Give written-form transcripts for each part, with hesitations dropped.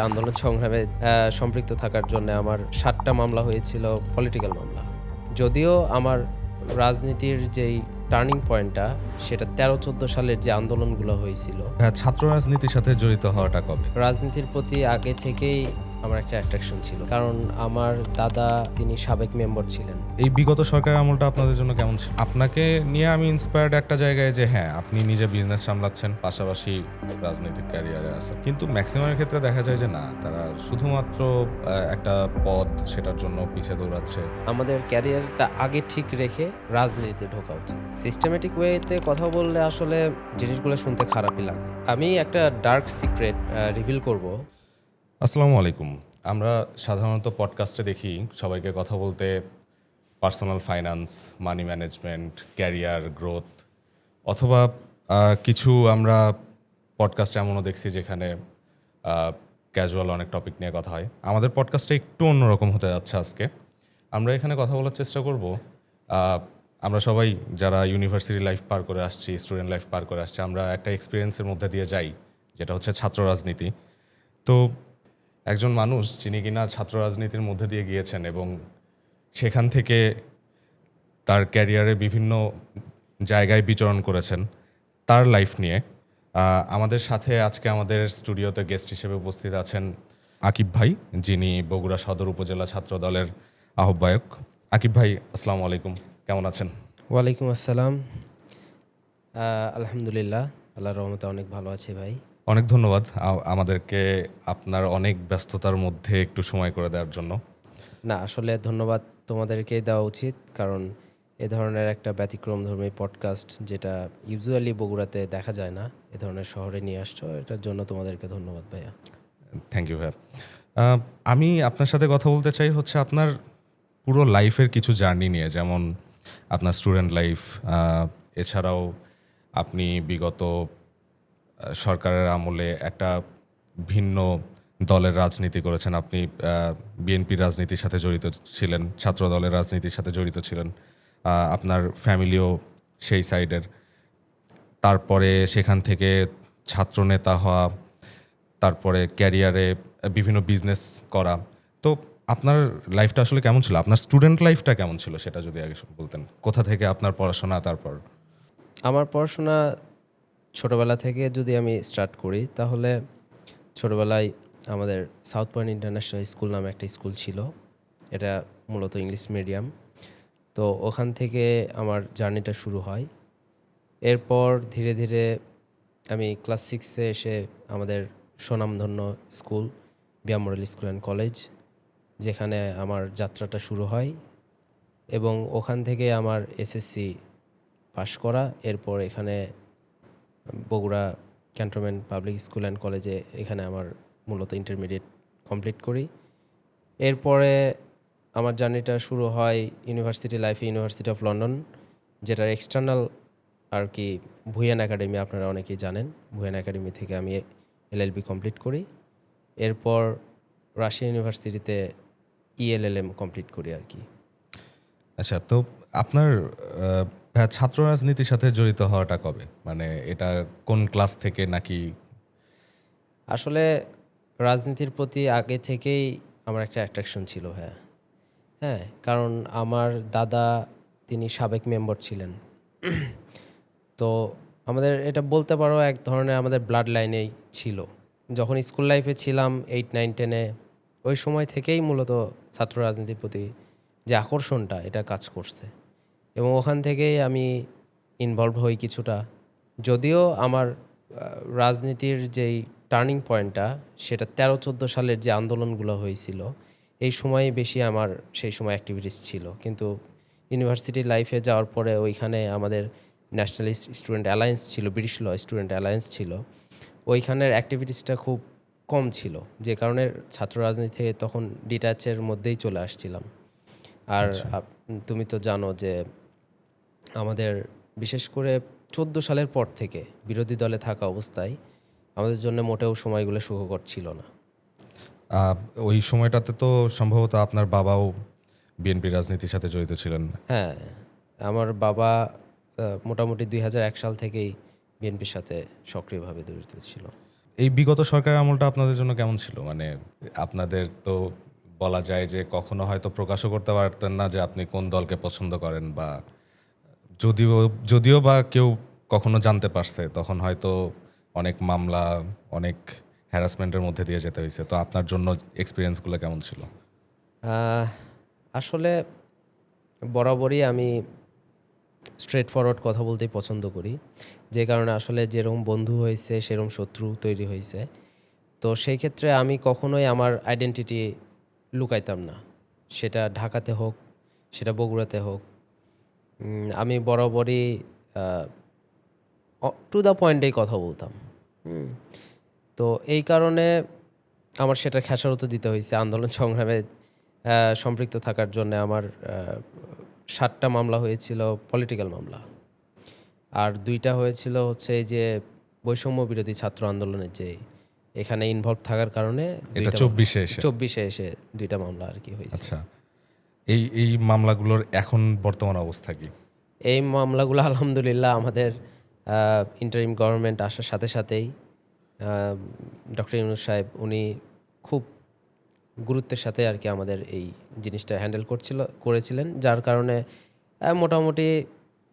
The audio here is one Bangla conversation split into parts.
আন্দোলন সংগ্রামে সম্পৃক্ত থাকার জন্য আমার ৭টা মামলা হয়েছিল, পলিটিক্যাল মামলা। যদিও আমার রাজনীতির যেই টার্নিং পয়েন্টটা সেটা ১৩-১৪ সালের যে আন্দোলনগুলো হয়েছিল। ছাত্র রাজনীতির সাথে জড়িত হওয়াটা কবে? রাজনীতির প্রতি আগে থেকেই আমার একটা অ্যাট্রাকশন ছিল, কারণ আমার দাদা তিনি সাবেক মেম্বার ছিলেন। এই বিগত সরকারের আমলটা আপনাদের জন্য কেমন ছিল? আপনাকে নিয়ে আমি ইন্সপায়ার্ড একটা জায়গায় যে হ্যাঁ, আপনি নিজে বিজনেস সামলাচ্ছেন, পাশাপাশি রাজনৈতিক ক্যারিয়ারে আছেন। কিন্তু ম্যাক্সিমামের ক্ষেত্রে দেখা যায় যে না, তারা শুধুমাত্র একটা পদ সেটার জন্য পিছে দৌড়াচ্ছে। আমাদের ক্যারিয়ারটা আগে ঠিক রেখে রাজনীতিতে ঢোকা উচিত। সিস্টেমেটিক ওয়েতে কথা বললে আসলে জিনিসগুলো শুনতে খারাপই লাগে। আমি একটা ডার্ক সিক্রেট রিভিল করব। আসসালামু আলাইকুম। আমরা সাধারণত পডকাস্টে দেখি সবাইকে কথা বলতে personal finance, money management, career growth, অথবা কিছু আমরা পডকাস্টে এমনও দেখছি যেখানে ক্যাজুয়াল অনেক টপিক নিয়ে কথা হয়। আমাদের পডকাস্টটা একটু অন্যরকম হতে যাচ্ছে আজকে। আমরা এখানে কথা বলার চেষ্টা করব, আমরা সবাই যারা ইউনিভার্সিটি লাইফ পার করে আসছি, স্টুডেন্ট লাইফ পার করে আসছি, আমরা একটা এক্সপিরিয়েন্সের মধ্যে দিয়ে যাই, যেটা হচ্ছে ছাত্র রাজনীতি। তো একজন মানুষ যিনি কিনা ছাত্র রাজনীতির মধ্যে দিয়ে গিয়েছেন এবং সেখান থেকে তার ক্যারিয়ারে বিভিন্ন জায়গায় বিচরণ করেছেন, তার লাইফ নিয়ে আমাদের সাথে আজকে আমাদের স্টুডিওতে গেস্ট হিসেবে উপস্থিত আছেন আকিব ভাই, যিনি বগুড়া সদর উপজেলা ছাত্র দলের আহ্বায়ক। আকিব ভাই, আসসালামু আলাইকুম, কেমন আছেন? ওয়ালাইকুম আসসালাম। আলহামদুলিল্লাহ, আল্লাহর রহমতে অনেক ভালো আছি ভাই। অনেক ধন্যবাদ আমাদেরকে আপনার অনেক ব্যস্ততার মধ্যে একটু সময় করে দেওয়ার জন্য। না, আসলে ধন্যবাদ তোমাদেরকেই দেওয়া উচিত, কারণ এ ধরনের একটা ব্যতিক্রমধর্মী পডকাস্ট যেটা ইউজুয়ালি বগুড়াতে দেখা যায় না, এ ধরনের শহরে নিয়ে আসছো, এটার জন্য তোমাদেরকে ধন্যবাদ ভাইয়া। থ্যাংক ইউ ভাইয়া। আমি আপনার সাথে কথা বলতে চাই হচ্ছে আপনার পুরো লাইফের কিছু জার্নি নিয়ে, যেমন আপনার স্টুডেন্ট লাইফ, এছাড়াও আপনি বিগত সরকারের আমলে একটা ভিন্ন দলের রাজনীতি করেছেন। আপনি বিএনপির রাজনীতির সাথে জড়িত ছিলেন, ছাত্র দলের রাজনীতির সাথে জড়িত ছিলেন, আপনার ফ্যামিলিও সেই সাইডের। তারপরে সেখান থেকে ছাত্রনেতা হওয়া, তারপরে ক্যারিয়ারে বিভিন্ন বিজনেস করা। তো আপনার লাইফটা আসলে কেমন ছিল? আপনার স্টুডেন্ট লাইফটা কেমন ছিল সেটা যদি আগে বলতেন। কোথা থেকে আপনার পড়াশোনা? তারপর আমার পড়াশোনা ছোটোবেলা থেকে যদি আমি স্টার্ট করি, তাহলে ছোটোবেলায় আমাদের সাউথ পয়েন্ট ইন্টারন্যাশনাল স্কুল নামে একটা স্কুল ছিল। এটা মূলত ইংলিশ মিডিয়াম। তো ওখান থেকে আমার জার্নিটা শুরু হয়। এরপর ধীরে ধীরে আমি ক্লাস 6-এ এসে আমাদের স্বনামধন্য স্কুল বিয়া মডেল স্কুল অ্যান্ড কলেজ, যেখানে আমার যাত্রাটা শুরু হয়, এবং ওখান থেকে আমার এসএসসি পাশ করা। এরপর এখানে Bogura cantonment public school and কলেজে এখানে আমার মূলত ইন্টারমিডিয়েট কমপ্লিট করি। এরপরে আমার জার্নিটা শুরু হয় ইউনিভার্সিটি লাইফে, ইউনিভার্সিটি অফ লন্ডন, যেটার এক্সটার্নাল আর কি ভুয়েন একাডেমি, আপনারা অনেকেই জানেন। ভুয়েন একাডেমি থেকে আমি এলএলবি কমপ্লিট করি। এরপর রাশিয়া ইউনিভার্সিটিতে ইএলএলএম কমপ্লিট করি আর কি। আচ্ছা, তো আপনার ছাত্র রাজনীতির সাথে জড়িত হওয়াটা কবে? মানে এটা কোন ক্লাস থেকে নাকি? আসলে রাজনীতির প্রতি আগে থেকেই আমার একটা অ্যাট্রাকশন ছিল। হ্যাঁ, কারণ আমার দাদা তিনি সাবেক মেম্বার ছিলেন। তো আমাদের এটা বলতে পারো এক ধরনের আমাদের ব্লাড লাইনেই ছিল। যখন স্কুল লাইফে ছিলাম 8, 9, 10-এ, ওই সময় থেকেই মূলত ছাত্র রাজনীতির প্রতি যে আকর্ষণটা এটা কাজ করছে, এবং ওখান থেকেই আমি ইনভলভ হই কিছুটা। যদিও আমার রাজনীতির যেই টার্নিং পয়েন্টটা সেটা 13-14 সালের যে আন্দোলনগুলো হয়েছিল, এই সময়ে বেশি আমার সেই সময় অ্যাক্টিভিটিস ছিল। কিন্তু ইউনিভার্সিটি লাইফে যাওয়ার পরে ওইখানে আমাদের ন্যাশনালিস্ট স্টুডেন্ট অ্যালায়েন্স ছিল, ব্রিটিশ ল স্টুডেন্ট অ্যালায়েন্স ছিল, ওইখানের অ্যাক্টিভিটিসটা খুব কম ছিল, যে কারণে ছাত্র রাজনীতি থেকে তখন ডিট্যাচের মধ্যেই চলে আসছিলাম। আর তুমি তো জানো যে আমাদের বিশেষ করে 14 সালের পর থেকে বিরোধী দলে থাকা অবস্থায় আমাদের জন্য মোটেও সময়গুলো সুখকর ছিল না। ওই সময়টাতে তো সম্ভবত আপনার বাবাও বিএনপি রাজনীতির সাথে জড়িত ছিলেন। হ্যাঁ, আমার বাবা মোটামুটি 2001 সাল থেকেই বিএনপির সাথে সক্রিয়ভাবে জড়িত ছিল। এই বিগত সরকারের আমলটা আপনাদের জন্য কেমন ছিল? মানে আপনাদের তো বলা যায় যে কখনো হয়তো প্রকাশও করতে পারতেন না যে আপনি কোন দলকে পছন্দ করেন, বা যদিও যদিও বা কেউ কখনো জানতে পারছে তখন হয়তো অনেক মামলা, অনেক হ্যারাসমেন্টের মধ্যে দিয়ে যেতে হয়েছে। তো আপনার জন্য এক্সপিরিয়েন্সগুলো কেমন ছিল? আহ, আসলে বরাবরই আমি স্ট্রেট ফরওয়ার্ড কথা বলতেই পছন্দ করি, যে কারণে আসলে যেরকম বন্ধু হয়েছে সেরকম শত্রু তৈরি হয়েছে। তো সেই ক্ষেত্রে আমি কখনোই আমার আইডেন্টিটি লুকাইতাম না, সেটা ঢাকাতে হোক, সেটা বগুড়াতে হোক। আমি বরাবরই টু দ্য পয়েন্টেই কথা বলতাম। হুম। তো এই কারণে আমার সেটার খেসারত দিতে হয়েছে। আন্দোলন সংগ্রামে সম্পৃক্ত থাকার জন্য আমার 7টা মামলা হয়েছিল পলিটিক্যাল মামলা, আর 2টা হয়েছিল হচ্ছে এই যে বৈষম্য বিরোধী ছাত্র আন্দোলনের যে এখানে ইনভলভ থাকার কারণে এটা 24-এ এসে? 24-এ এসে 2টা মামলা আর কি হয়েছে। আচ্ছা, এই এই মামলাগুলোর এখন বর্তমান অবস্থা কি? এই মামলাগুলো আলহামদুলিল্লাহ আমাদের ইন্টারিম গভর্নমেন্ট আসার সাথে সাথেই ডক্টর ইউনূস সাহেব উনি খুব গুরুত্বের সাথে আর কি আমাদের এই জিনিসটা হ্যান্ডেল করেছিলেন, যার কারণে মোটামুটি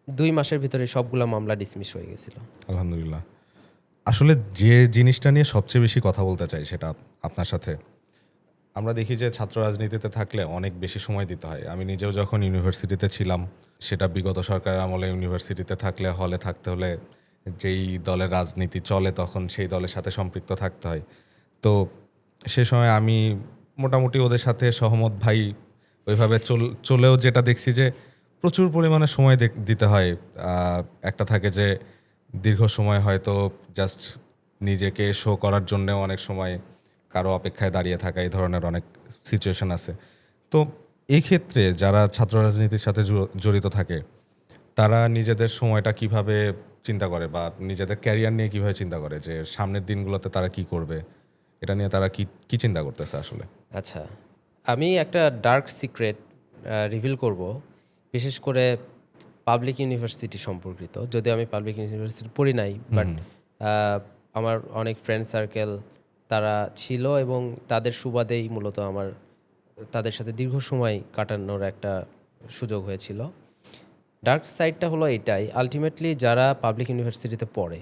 2 মাসের ভিতরে সবগুলো মামলা ডিসমিস হয়ে গেছিল। আলহামদুলিল্লাহ। আসলে যে জিনিসটা নিয়ে সবচেয়ে বেশি কথা বলতে চাই সেটা আপনার সাথে, আমরা দেখি যে ছাত্র রাজনীতিতে থাকলে অনেক বেশি সময় দিতে হয়। আমি নিজেও যখন ইউনিভার্সিটিতে ছিলাম, সেটা বিগত সরকারের আমলে ইউনিভার্সিটিতে থাকলে হলে থাকতে হলে যেই দলের রাজনীতি চলে তখন সেই দলের সাথে সম্পৃক্ত থাকতে হয়। তো সে সময় আমি মোটামুটি ওদের সাথে সহমত ভাই। ওইভাবে চলেও যেটা দেখছি যে প্রচুর পরিমাণে সময় দিতে হয়। একটা থাকে যে দীর্ঘ সময় হয়তো জাস্ট নিজেকে শো করার জন্যেও অনেক সময় কারো অপেক্ষায় দাঁড়িয়ে থাকা, এই ধরনের অনেক সিচুয়েশন আছে। তো এই ক্ষেত্রে যারা ছাত্র রাজনীতির সাথে জড়িত থাকে তারা নিজেদের সময়টা কিভাবে চিন্তা করে, বা নিজেদের ক্যারিয়ার নিয়ে কিভাবে চিন্তা করে, যে সামনের দিনগুলোতে তারা কি করবে, এটা নিয়ে তারা কি কি চিন্তা করতেছে আসলে? আচ্ছা, আমি একটা ডার্ক সিক্রেট রিভিল করব, বিশেষ করে পাবলিক ইউনিভার্সিটি সম্পর্কিত। যদিও আমি পাবলিক ইউনিভার্সিটি পড়ি নাই, বাট আমার অনেক ফ্রেন্ড সার্কেল তারা ছিল এবং তাদের সুবাদেই মূলত আমার তাদের সাথে দীর্ঘ সময় কাটানোর একটা সুযোগ হয়েছিল। ডার্ক সাইডটা হলো এটাই, আলটিমেটলি যারা পাবলিক ইউনিভার্সিটিতে পড়ে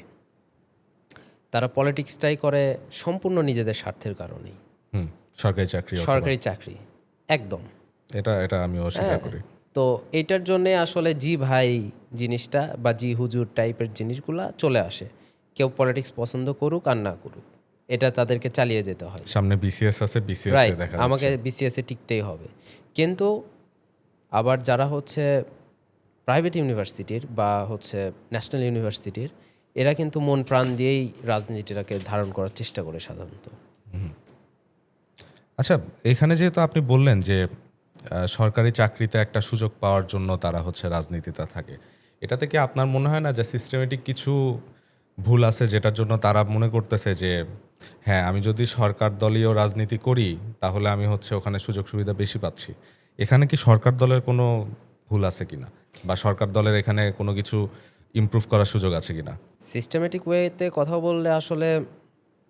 তারা পলিটিক্সটাই করে সম্পূর্ণ নিজেদের স্বার্থের কারণেই। সরকারি চাকরি সরকারি চাকরি একদম। এটা এটা আমিও স্বীকার করি। তো এইটার জন্যে আসলে জি ভাই জিনিসটা বা জি হুজুর টাইপের জিনিসগুলা চলে আসে। কেউ পলিটিক্স পছন্দ করুক আর না করুক, এটা তাদেরকে চালিয়ে যেতে হয়। সামনে বিসিএস আছে, বিসিএস রাইট, দেখা আমাকে যাচ্ছে। বিসিএসে টিকতেই হবে। কিন্তু আবার যারা হচ্ছে প্রাইভেট ইউনিভার্সিটির বা হচ্ছে ন্যাশনাল ইউনিভার্সিটির, এরা কিন্তু মন প্রাণ দিয়েই রাজনীতিটাকে ধারণ করার চেষ্টা করে সাধারণত। আচ্ছা, এখানে যেহেতু আপনি বললেন যে সরকারি চাকরিতে একটা সুযোগ পাওয়ার জন্য তারা হচ্ছে রাজনীতিতে থাকে, এটাতে কি আপনার মনে হয় না যে সিস্টেমেটিক কিছু ভুল আছে, যেটার জন্য তারা মনে করতেছে যে হ্যাঁ, আমি যদি সরকার দলীয় রাজনীতি করি তাহলে আমি হচ্ছে ওখানে সুযোগ সুবিধা বেশি পাচ্ছি? এখানে কি সরকার দলের কোনো ভুল আছে কিনা, বা সরকার দলের এখানে কোনো কিছু ইমপ্রুভ করার সুযোগ আছে কিনা? সিস্টেমেটিক ওয়েতে কথা বললে আসলে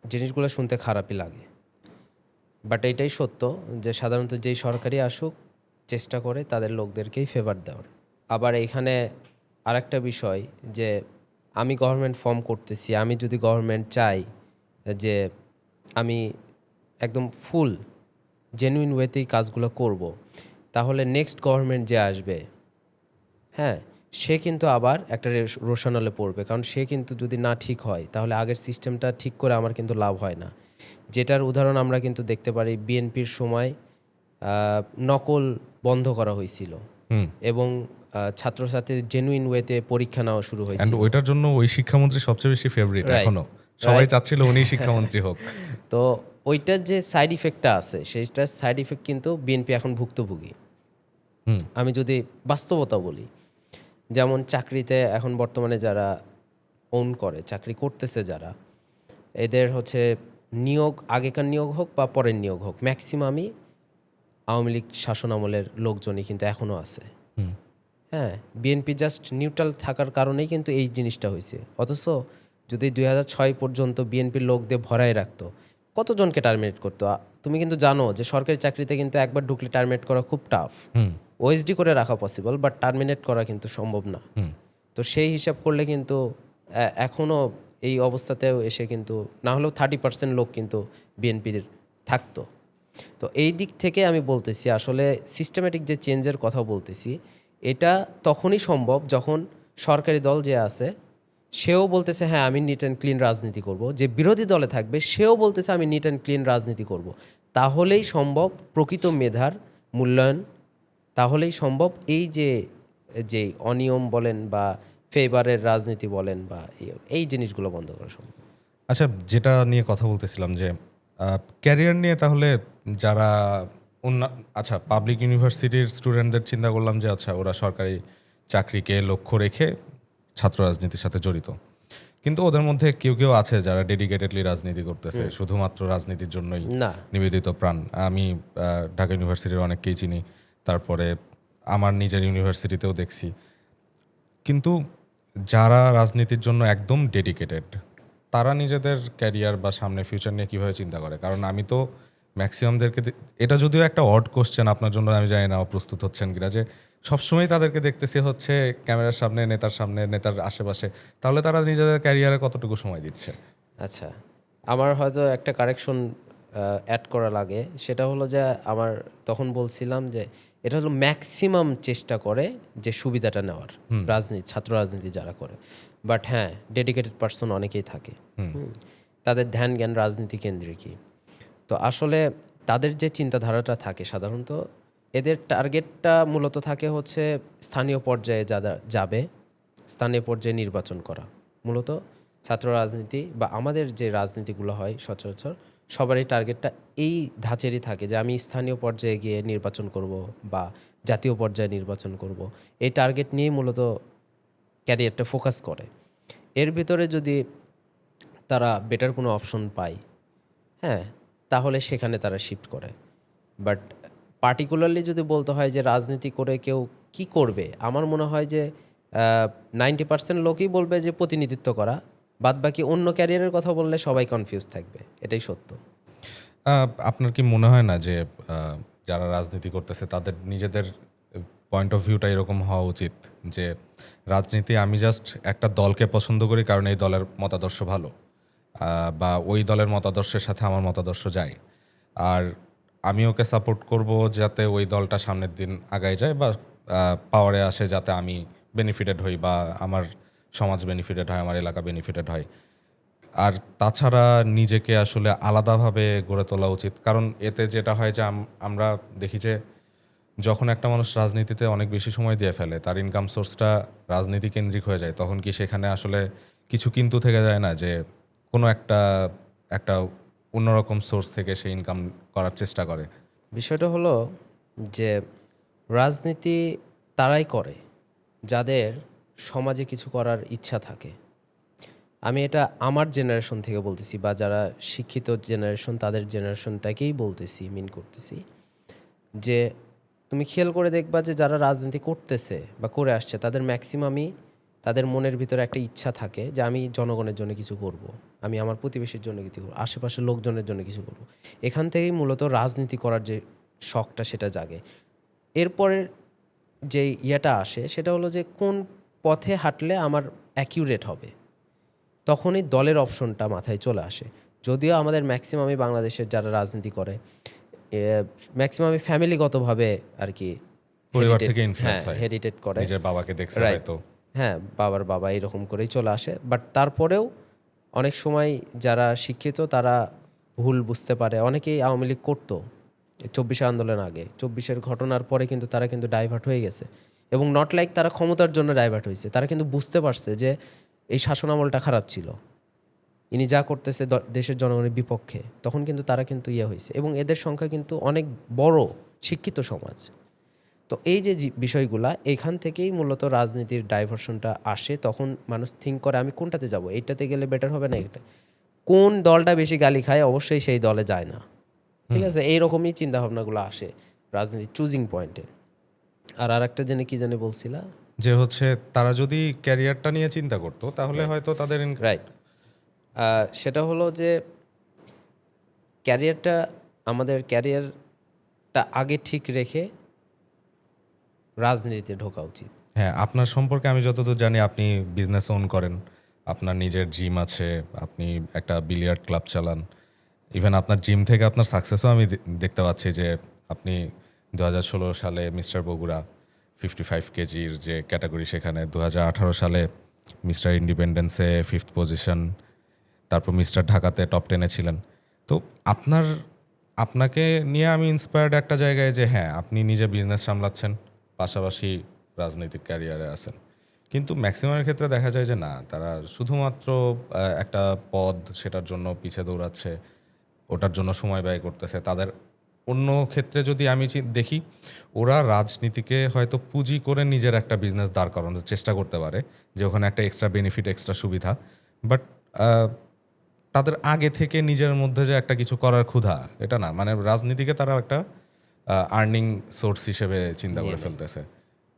জিনিসগুলো শুনতে খারাপই লাগে, বাট এইটাই সত্য যে সাধারণত যেই সরকারি আসুক চেষ্টা করে তাদের লোকদেরকেই ফেভার দেওয়ার। আবার এইখানে আরেকটা বিষয় যে আমি গভর্নমেন্ট ফর্ম করতেছি, আমি যদি গভর্নমেন্ট চাই যে আমি একদম ফুল জেনুইন ওয়েতেই কাজগুলো করব, তাহলে নেক্সট গভর্নমেন্ট যে আসবে, হ্যাঁ, সে কিন্তু আবার একটা রোশানলে পড়বে, কারণ সে কিন্তু যদি না ঠিক হয় তাহলে আগের সিস্টেমটা ঠিক করে আমার কিন্তু লাভ হয় না। যেটার উদাহরণ আমরা কিন্তু দেখতে পারি বিএনপির সময় নকল বন্ধ করা হয়েছিল এবং ছাত্রছাত্রীদের জেনুইন ওয়েতে পরীক্ষা নেওয়া শুরু অ্যান্ড হয়েছিল। ওইটার জন্য ওই শিক্ষামন্ত্রী সবচেয়ে বেশি ফেভারিট Right. এখনো। সবাই চাচ্ছিল উনি শিক্ষামন্ত্রী হোক। তো ওইটার যে সাইড ইফেক্টটা আছে সেইটার সাইড ইফেক্ট কিন্তু বিএনপি এখন ভুক্তভোগী। আমি যদি বাস্তবতা বলি, যেমন চাকরিতে এখন বর্তমানে যারা ওন করে, চাকরি করতেছে যারা, এদের হচ্ছে নিয়োগ, আগেকার নিয়োগ হোক বা পরের নিয়োগ হোক, ম্যাক্সিমামই আওয়ামী লীগ শাসন আমলের লোকজনই কিন্তু এখনও আছে। হ্যাঁ, বিএনপি জাস্ট নিউট্রাল থাকার কারণেই কিন্তু এই জিনিসটা হয়েছে। অথচ যদি 2006 পর্যন্ত বিএনপির লোক দিয়ে ভরাই রাখতো, কতজনকে টার্মিনেট করতো? তুমি কিন্তু জানো যে সরকারি চাকরিতে কিন্তু একবার ঢুকলে টার্মিনেট করা খুব টাফ। ওএসডি করে রাখা পসিবল, বাট টার্মিনেট করা কিন্তু সম্ভব না। তো সেই হিসাব করলে কিন্তু এখনও এই অবস্থাতেও এসে কিন্তু না হলেও 30% লোক কিন্তু বিএনপির থাকতো। তো এই দিক থেকে আমি বলতেছি আসলে সিস্টেমেটিক যে চেঞ্জের কথা বলতেছি, এটা তখনই সম্ভব যখন সরকারি দল যে আছে সেও বলতেছে হ্যাঁ আমি নিট অ্যান্ড ক্লিন রাজনীতি করব, যে বিরোধী দলে থাকবে সেও বলতেছে আমি নিট অ্যান্ড ক্লিন রাজনীতি করব। তাহলেই সম্ভব প্রকৃত মেধার মূল্যায়ন, তাহলেই সম্ভব এই যে অনিয়ম বলেন বা ফেভারের রাজনীতি বলেন বা এই জিনিসগুলো বন্ধ করা সম্ভব। আচ্ছা, যেটা নিয়ে কথা বলতেছিলাম যে ক্যারিয়ার নিয়ে, তাহলে যারা আচ্ছা পাবলিক ইউনিভার্সিটির স্টুডেন্টদের চিন্তা করলাম যে আচ্ছা ওরা সরকারি চাকরিকে লক্ষ্য রেখে ছাত্র রাজনীতির সাথে জড়িত, কিন্তু ওদের মধ্যে কেউ কেউ আছে যারা ডেডিকেটেডলি রাজনীতি করতেছে, শুধুমাত্র রাজনীতির জন্যই না, নিবেদিত প্রাণ। আমি ঢাকা ইউনিভার্সিটির অনেককেই চিনি, তারপরে আমার নিজের ইউনিভার্সিটিতেও দেখছি। কিন্তু যারা রাজনীতির জন্য একদম ডেডিকেটেড, তারা নিজেদের ক্যারিয়ার বা সামনে ফিউচার নিয়ে কীভাবে চিন্তা করে? কারণ আমি তো ম্যাক্সিমামদেরকে এটা যদিও একটা অড কোশ্চেন আপনার জন্য, আমি জানি না প্রস্তুত হচ্ছেন কিনা, যে সবসময় তাদেরকে দেখতেছি হচ্ছে ক্যামেরার সামনে, নেতার আশেপাশে, তাহলে তারা নিজেদের ক্যারিয়ারে কতটুকু সময় দিচ্ছে? আচ্ছা, আমার হয়তো একটা কারেকশন অ্যাড করা লাগে। সেটা হলো যে আমার তখন বলছিলাম যে এটা হলো ম্যাক্সিমাম চেষ্টা করে যে সুবিধাটা নেওয়ার, ছাত্র রাজনীতি যারা করে। বাট হ্যাঁ, ডেডিকেটেড পার্সন অনেকেই থাকে, তাদের ধ্যান জ্ঞান রাজনীতি কেন্দ্রিকই। তো আসলে তাদের যে চিন্তাধারাটা থাকে সাধারণত, এদের টার্গেটটা মূলত থাকে হচ্ছে স্থানীয় পর্যায়ে যাবে, স্থানীয় পর্যায়ে নির্বাচন করা। মূলত ছাত্র রাজনীতি বা আমাদের যে রাজনীতিগুলো হয় সচরাচর, সবারই টার্গেটটা এই ধাঁচেরই থাকে যে আমি স্থানীয় পর্যায়ে গিয়ে নির্বাচন করব বা জাতীয় পর্যায়ে নির্বাচন করব। এই টার্গেট নিয়েই মূলত ক্যারিয়ারটা ফোকাস করে। এর ভিতরে যদি তারা বেটার কোনো অপশন পায়, হ্যাঁ, তাহলে সেখানে তারা শিফট করে। বাট পার্টিকুলারলি যদি বলতে হয় যে রাজনীতি করে কেউ কি করবে, আমার মনে হয় যে 90% লোকই বলবে যে প্রতিনিধিত্ব করা, বাদবাকি অন্য ক্যারিয়ারের কথা বললে সবাই কনফিউজ থাকবে, এটাই সত্য। আপনার কি মনে হয় না যে যারা রাজনীতি করতেছে তাদের নিজেদের পয়েন্ট অফ ভিউটা এরকম হওয়া উচিত যে রাজনীতি আমি জাস্ট একটা দলকে পছন্দ করি কারণ এই দলের মতাদর্শ ভালো, বা ওই দলের মতাদর্শের সাথে আমার মতাদর্শ যায়, আর আমি ওকে সাপোর্ট করব যাতে ওই দলটা সামনের দিন আগায় যায় বা পাওয়ারে আসে, যাতে আমি বেনিফিটেড হই বা আমার সমাজ বেনিফিটেড হয়, আমার এলাকা বেনিফিটেড হয়। আর তাছাড়া নিজেকে আসলে আলাদাভাবে গড়ে তোলা উচিত, কারণ এতে যেটা হয় যে আমরা দেখি যে যখন একটা মানুষ রাজনীতিতে অনেক বেশি সময় দিয়ে ফেলে, তার ইনকাম সোর্সটা রাজনীতি কেন্দ্রিক হয়ে যায়, তখন কি সেখানে আসলে কিছু কিন্তু থেকে যায় না, যে কোনো একটা অন্যরকম সোর্স থেকে সে ইনকাম করার চেষ্টা করে? বিষয়টা হলো যে রাজনীতি তারাই করে যাদের সমাজে কিছু করার ইচ্ছা থাকে। আমি এটা আমার জেনারেশন থেকে বলতেছি, বা যারা শিক্ষিত জেনারেশন তাদের জেনারেশনটাকেই বলতেছি, মিন করতেছি যে তুমি খেয়াল করে দেখবা যে যারা রাজনীতি করতেছে বা করে আসছে তাদের ম্যাক্সিমামই তাদের মনের ভিতরে একটা ইচ্ছা থাকে যে আমি জনগণের জন্য কিছু করব, আমি আমার প্রতিবেশীর জন্য কিছু করবো, আশেপাশের লোকজনের জন্য কিছু করব। এখান থেকেই মূলত রাজনীতি করার যে শখটা সেটা জাগে। এরপরের যে ইয়েটা আসে সেটা হলো যে কোন পথে হাঁটলে আমার অ্যাকিউরেট হবে, তখনই দলের অপশনটা মাথায় চলে আসে। যদিও আমাদের ম্যাক্সিমামই বাংলাদেশের যারা রাজনীতি করে ম্যাক্সিমামই ফ্যামিলিগতভাবে আর কি পরিবার থেকে ইনফ্লুয়েন্স হয়, হেরিটেট করে, নিজের বাবাকে দেখছে হয়তো, হ্যাঁ বাবার বাবা এরকম করেই চলে আসে। বাট তারপরেও অনেক সময় যারা শিক্ষিত তারা ভুল বুঝতে পারে। অনেকেই আওয়ামী লীগ করতো 24 আন্দোলন আগে, 24-এর ঘটনার পরে কিন্তু তারা কিন্তু ডাইভার্ট হয়ে গেছে, এবং নট লাইক তারা ক্ষমতার জন্য ডাইভার্ট হয়েছে, তারা কিন্তু বুঝতে পারছে যে এই শাসনামলটা খারাপ ছিল, ইনি যা করতেছে দেশের জনগণের বিপক্ষে, তখন কিন্তু তারা কিন্তু হয়েছে, এবং এদের সংখ্যা কিন্তু অনেক বড় শিক্ষিত সমাজ। তো এই যে বিষয়গুলা এখান থেকেই মূলত রাজনীতির ডাইভার্সনটা আসে। তখন মানুষ থিঙ্ক করে আমি কোনটাতে যাব, এইটাতে গেলে বেটার হবে না, এটা কোন দলটা বেশি গালি খায় অবশ্যই সেই দলে যায় না, ঠিক আছে, এইরকমই চিন্তাভাবনাগুলো আসে রাজনীতি চুজিং পয়েন্টে। আর একটা জেনে কি বলছিলা যে হচ্ছে তারা যদি ক্যারিয়ারটা নিয়ে চিন্তা করতো তাহলে হয়তো তাদের রাইট সেটা হলো যে ক্যারিয়ারটা, আমাদের ক্যারিয়ারটা আগে ঠিক রেখে রাজনীতিতে ঢোকা উচিত। হ্যাঁ, আপনার সম্পর্কে আমি যতদূর জানি আপনি বিজনেস ওন করেন, আপনার নিজের জিম আছে, আপনি একটা বিলিয়ার্ড ক্লাব চালান। ইভেন আপনার জিম থেকে আপনার সাকসেসও আমি দেখতে পাচ্ছি যে আপনি 2016 সালে মিস্টার বগুড়া 55 কেজির যে ক্যাটাগরি, সেখানে 2018 সালে মিস্টার ইন্ডিপেন্ডেন্সে 5th পজিশন, তারপর মিস্টার ঢাকাতে টপ 10-এ ছিলেন। তো আপনাকে নিয়ে আমি ইন্সপায়ার্ড একটা জায়গায় যে হ্যাঁ, আপনি নিজে বিজনেস সামলাচ্ছেন, পাশাপাশি রাজনৈতিক ক্যারিয়ারে আছেন। কিন্তু ম্যাক্সিমামের ক্ষেত্রে দেখা যায় যে না, তারা শুধুমাত্র একটা পদ, সেটার জন্য পিছে দৌড়াচ্ছে, ওটার জন্য সময় ব্যয় করতেছে। তাদের অন্য ক্ষেত্রে যদি আমি দেখি, ওরা রাজনীতিকে হয়তো পুঁজি করে নিজের একটা বিজনেস দাঁড় করানোর চেষ্টা করতে পারে, যে ওখানে একটা এক্সট্রা বেনিফিট, এক্সট্রা সুবিধা। বাট তাদের আগে থেকে নিজের মধ্যে যে একটা কিছু করার ক্ষুধা, এটা না, মানে রাজনীতিকে তারা একটা আর্নিং সোর্স হিসেবে চিন্তা করে ফেলতেছে।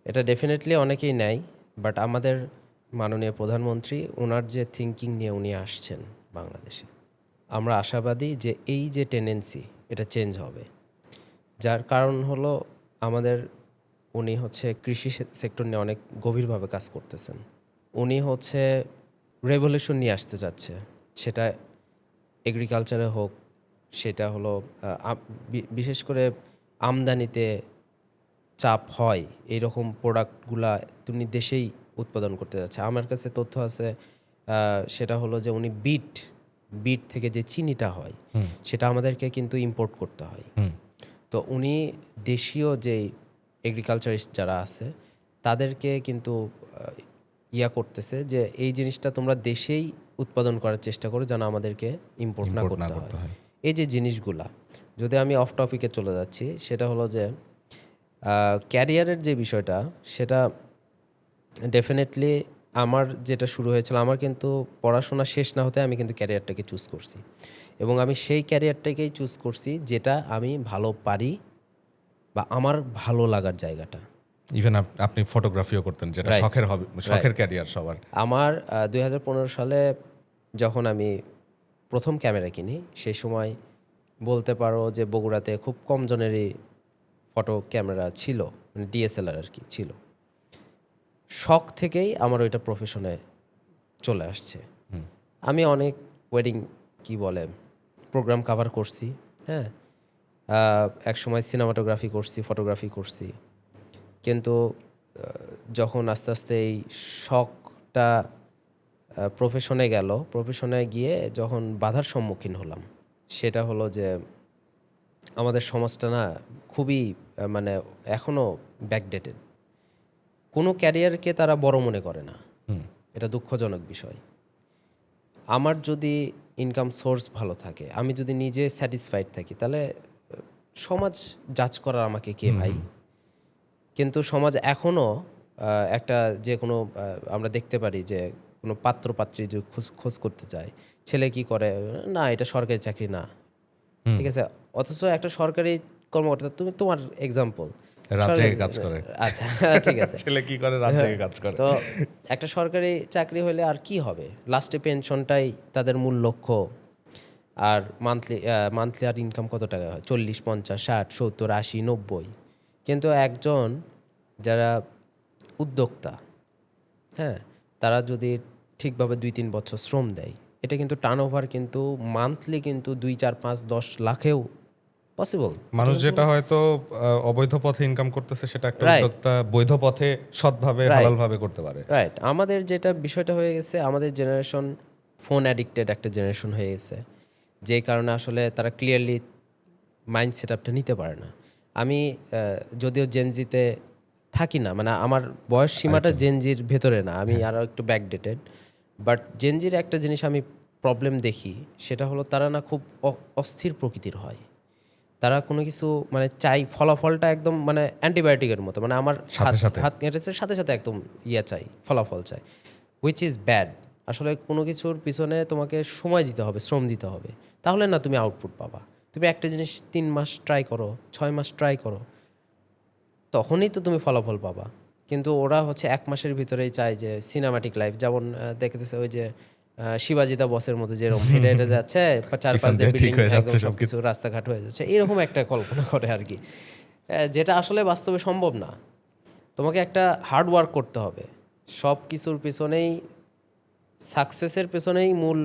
এটা ডেফিনেটলি অনেকেই নেয়, বাট আমাদের মাননীয় প্রধানমন্ত্রী ওনার যে থিঙ্কিং নিয়ে উনি আসছেন বাংলাদেশে, আমরা আশাবাদী যে এই যে টেন্ডেন্সি এটা চেঞ্জ হবে। যার কারণ হলো আমাদের, উনি হচ্ছে কৃষি সেক্টর নিয়ে অনেক গভীরভাবে কাজ করতেছেন। উনি হচ্ছে রেভলিউশন নিয়ে আসতে যাচ্ছে, সেটা এগ্রিকালচারে হোক, সেটা হলো বিশেষ করে আমদানিতে চাপ হয় এইরকম প্রোডাক্টগুলা তুমি দেশেই উৎপাদন করতে যাচ্ছে। আমার কাছে তথ্য আছে, সেটা হলো যে উনি বিট থেকে যে চিনিটা হয় সেটা আমাদেরকে কিন্তু ইম্পোর্ট করতে হয়। তো উনি দেশীয় যেই এগ্রিকালচারিস্ট যারা আছে তাদেরকে কিন্তু করতেছে যে এই জিনিসটা তোমরা দেশেই উৎপাদন করার চেষ্টা করো, যেন আমাদেরকে ইম্পোর্ট না করতে হয়। এই যে জিনিসগুলা, যদি আমি অফ টপিকে চলে যাচ্ছি, সেটা হলো যে ক্যারিয়ারের যে বিষয়টা, সেটা ডেফিনেটলি আমার যেটা শুরু হয়েছিল, আমার কিন্তু পড়াশোনা শেষ না হতে আমি কিন্তু ক্যারিয়ারটাকে চুজ করছি, এবং আমি সেই ক্যারিয়ারটাকেই চুজ করছি যেটা আমি ভালো পারি বা আমার ভালো লাগার জায়গাটা। ইভেন আপনি ফটোগ্রাফিও করতেন, যেটা শখের হবে, শখের ক্যারিয়ার সবার। আমার 2015 সালে যখন আমি প্রথম ক্যামেরা কিনি, সেই সময় বলতে পারো যে বগুড়াতে খুব কম জনেরই ফটো ক্যামেরা ছিল, মানে ডিএসএলআর আর কি ছিল। শখ থেকেই আমার ওইটা প্রফেশনে চলে আসছে। আমি অনেক ওয়েডিং প্রোগ্রাম কাভার করছি, হ্যাঁ, এক সময় সিনেমাটোগ্রাফি করছি, ফটোগ্রাফি করছি। কিন্তু যখন আস্তে আস্তে এই শখটা প্রফেশনে গেল, প্রফেশনে গিয়ে যখন বাধার সম্মুখীন হলাম, সেটা হলো যে আমাদের সমাজটা না খুবই মানে এখনও ব্যাকডেটেড। কোনো ক্যারিয়ারকে তারা বড় মনে করে না, এটা দুঃখজনক বিষয়। আমার যদি ইনকাম সোর্স ভালো থাকে, আমি যদি নিজে স্যাটিসফাইড থাকি, তাহলে সমাজ জাজ করার আমাকে কে ভাই? কিন্তু সমাজ এখনও একটা যে কোনো আমরা দেখতে পারি যে কোনো পাত্র পাত্রী যে খোঁজ করতে চায়, ছেলে কি করে, না এটা সরকারি চাকরি না, ঠিক আছে। অথচ একটা সরকারি কর্মকর্তা, তুমি তোমার এক্সাম্পল কাজ করে, আচ্ছা ঠিক আছে, ছেলে কি করে, রাত জেগে কাজ করে। তো একটা সরকারি চাকরি হলে আর কি হবে, লাস্টে পেনশনটাই তাদের মূল লক্ষ্য। আর মান্থলি আর ইনকাম কত টাকা হয়? 40, 50, 60, 70, 80, 90। কিন্তু একজন যারা উদ্যোক্তা, হ্যাঁ, তারা যদি ঠিকভাবে 2-3 বছর শ্রম দেয়, এটা কিন্তু টার্নওভার কিন্তু মান্থলি কিন্তু 2, 4, 5, 10 লাখেও পসিবল। মানুষ যেটা হয়তো অবৈধ পথে ইনকাম করতেছে, সেটা একটা উদ্যোক্তা বৈধ পথে সৎভাবে হালালভাবে করতে পারে। রাইট। আমাদের যেটা বিষয়টা হয়ে গেছে, আমাদের জেনারেশন ফোন অ্যাডিক্টেড একটা জেনারেশন হয়ে গেছে, যেই কারণে আসলে তারা ক্লিয়ারলি মাইন্ড সেট আপটা নিতে পারে না। আমি যদিও জেনজিতে থাকি না, মানে আমার বয়স সীমাটা জেনজির ভেতরে না, আমি আরও একটু ব্যাকডেটেড। বাট জেনজির একটা জিনিস আমি প্রবলেম দেখি, সেটা হলো তারা না খুব অস্থির প্রকৃতির হয়। তারা কোনো কিছু মানে চাই, ফলাফলটা একদম মানে অ্যান্টিবায়োটিকের মতো, মানে আমার হাত কেটেছে সাথে সাথে একদম চাই, ফলাফল চাই, হুইচ ইজ ব্যাড। আসলে কোনো কিছুর পিছনে তোমাকে সময় দিতে হবে, শ্রম দিতে হবে, তাহলে না তুমি আউটপুট পাবা। তুমি একটা জিনিস 3 মাস ট্রাই করো, 6 মাস ট্রাই করো, তখনই তো তুমি ফলাফল পাবা। কিন্তু ওরা হচ্ছে 1 মাসের ভিতরেই চায় যে সিনেমাটিক লাইফ, যেমন দেখতেছে ওই যে শিবাজিদা বসের মতো যেরকম হেঁটে হেঁটে যাচ্ছে, 4-5 পিছন দিয়ে দিয়ে ঠিক বিল্ডিং হয়ে একদম যাচ্ছে সবকিছু রাস্তাঘাট হয়ে যাচ্ছে, এরকম একটা কল্পনা করে আর কি, যেটা আসলে বাস্তবে সম্ভব না। তোমাকে একটা হার্ড ওয়ার্ক করতে হবে, সব কিছুর পেছনেই, সাকসেসের পেছনেই মূল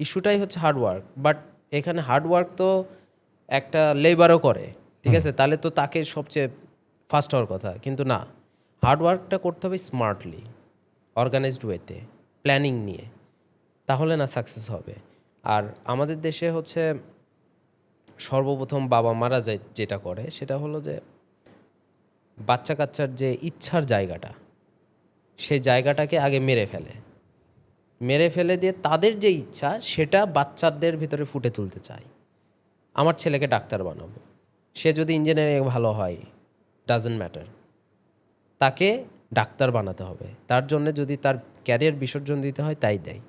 ইস্যুটাই হচ্ছে হার্ড ওয়ার্ক। বাট এখানে হার্ড ওয়ার্ক তো একটা লেবারও করে, ঠিক আছে, তাহলে তো তাকে সবচেয়ে ফার্স্ট হওয়ার কথা, কিন্তু না, হার্ড ওয়ার্কটা করতে হবে স্মার্টলি, অর্গানাইজড ওয়েতে, প্ল্যানিং নিয়ে, তাহলে না সাকসেস হবে। আর আমাদের দেশে হচ্ছে সর্বপ্রথম বাবা মারা যেটা করে সেটা হলো যে বাচ্চা কাচ্চার যে ইচ্ছার জায়গাটা, সেই জায়গাটাকে আগে মেরে ফেলে দিয়ে তাদের যে ইচ্ছা সেটা বাচ্চাদের ভিতরে ফুটে তুলতে চায়। আমার ছেলেকে ডাক্তার বানাবো, সে যদি ইঞ্জিনিয়ারিং ভালো হয় ডাজন্ট ম্যাটার, তাকে ডাক্তার বানাতে হবে, তার জন্য যদি তার ক্যারিয়ার বিসর্জন দিতে হয় তাই দেয়।